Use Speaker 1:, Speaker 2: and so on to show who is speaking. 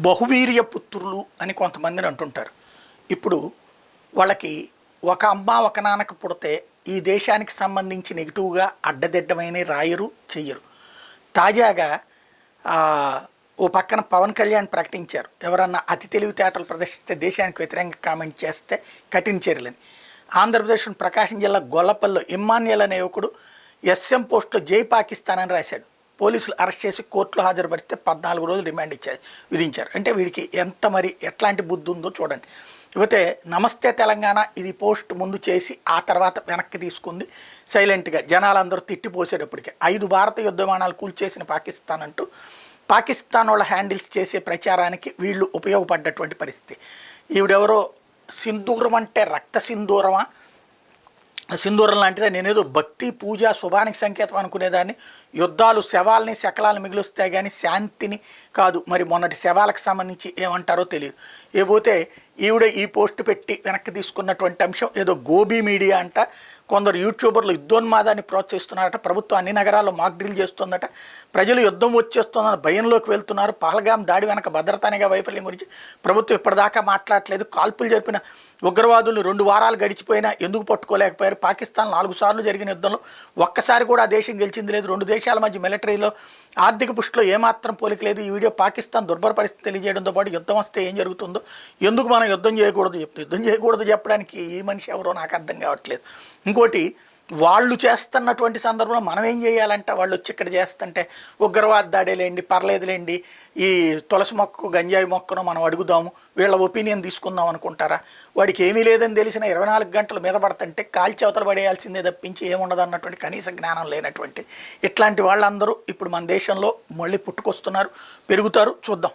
Speaker 1: బహువీర్య పుత్రులు అని కొంతమందిని అంటుంటారు. ఇప్పుడు వాళ్ళకి ఒక అమ్మ ఒక నాన్నకు పుడితే ఈ దేశానికి సంబంధించి నెగిటివ్గా అడ్డదిడ్డమైన రాయరు చెయ్యరు. తాజాగా ఓ పక్కన పవన్ కళ్యాణ్ ప్రకటించారు, ఎవరన్నా అతి తెలివితేటలు ప్రదర్శిస్తే దేశానికి వ్యతిరేకంగా కామెంట్ చేస్తే కఠిన చర్యలని. ఆంధ్రప్రదేశ్లోని ప్రకాశం జిల్లా గొల్లపల్లిలో ఇమ్మాన్యుయల్ అనే యువకుడు ఎస్ఎం పోస్టులో జై పాకిస్తాన్ అని రాశాడు. పోలీసులు అరెస్ట్ చేసి కోర్టులో హాజరుపరిస్తే 14 రోజులు రిమాండ్ విధించారు. అంటే వీడికి ఎంత మరి ఎట్లాంటి బుద్ధి ఉందో చూడండి. ఇకపోతే నమస్తే తెలంగాణ ఇది పోస్ట్ ముందు చేసి ఆ తర్వాత వెనక్కి తీసుకుంది సైలెంట్గా. జనాలందరూ తిట్టిపోసేటప్పటికే 5 భారత యుద్ధ విమానాలు కూల్చేసిన పాకిస్తాన్ అంటూ పాకిస్తాన్ వాళ్ళ హ్యాండిల్స్ చేసే ప్రచారానికి వీళ్ళు ఉపయోగపడ్డటువంటి పరిస్థితి. ఈవిడెవరో సింధూరం అంటే రక్త సింధూరమా, సింధూరం లాంటిదే, నేనేదో భక్తి పూజ శుభానికి సంకేతం అనుకునేదాన్ని, యుద్ధాలు శవాలని శకలాలు మిగులుస్తాయి కానీ శాంతిని కాదు. మరి మొన్నటి శవాలకు సంబంధించి ఏమంటారో తెలియదు. ఏపోతే ఈవిడ ఈ పోస్ట్ పెట్టి వెనక్కి తీసుకున్నటువంటి అంశం ఏదో గోబీ మీడియా అంట, కొందరు యూట్యూబర్లు యుద్ధోన్మాదాన్ని ప్రోత్సహిస్తున్నారట, ప్రభుత్వం అన్ని నగరాల్లో మాక్ డ్రిల్ చేస్తుందట, ప్రజలు యుద్ధం వచ్చేస్తుందని భయంలోకి వెళ్తున్నారు, పహల్గాం దాడి వెనక భద్రతానిగా వైఫల్యం గురించి ప్రభుత్వం ఇప్పటిదాకా మాట్లాడలేదు, కాల్పులు జరిపిన ఉగ్రవాదులు 2 వారాలు గడిచిపోయినా ఎందుకు పట్టుకోలేకపోయారు, పాకిస్తాన్ 4 సార్లు జరిగిన యుద్ధంలో ఒక్కసారి కూడా ఆ దేశం గెలిచింది లేదు, 2 దేశాల మధ్య మిలిటరీలో ఆర్థిక పుష్టిలో ఏమాత్రం పోలిక లేదు. ఈ వీడియో పాకిస్తాన్ దుర్భర పరిస్థితి తెలియజేయడంతో పాటు యుద్ధం వస్తే ఏం జరుగుతుందో, ఎందుకు మనం యుద్ధం చేయకూడదు చెప్పడానికి ఈ మనిషి ఎవరో నాకు అర్థం కావట్లేదు. ఇంకోటి, వాళ్ళు చేస్తున్నటువంటి సందర్భంలో మనం ఏం చేయాలంటే, వాళ్ళు వచ్చి ఇక్కడ చేస్తుంటే ఉగ్రవాద దాడేలేండి పర్లేదులేండి, ఈ తులసి మొక్కకు గంజాయి మొక్కను మనం అడుగుదాము, వీళ్ళ ఒపీనియన్ తీసుకుందాం అనుకుంటారా? వాడికి ఏమీ లేదని తెలిసిన 24 గంటలు మీద పడుతుంటే కాల్చి అవతల పడేయాల్సిందే తప్పించి ఏముండదు అన్నటువంటి కనీస జ్ఞానం లేనటువంటి ఇట్లాంటి వాళ్ళందరూ ఇప్పుడు మన దేశంలో మళ్ళీ పుట్టుకొస్తున్నారు, పెరుగుతారు, చూద్దాం.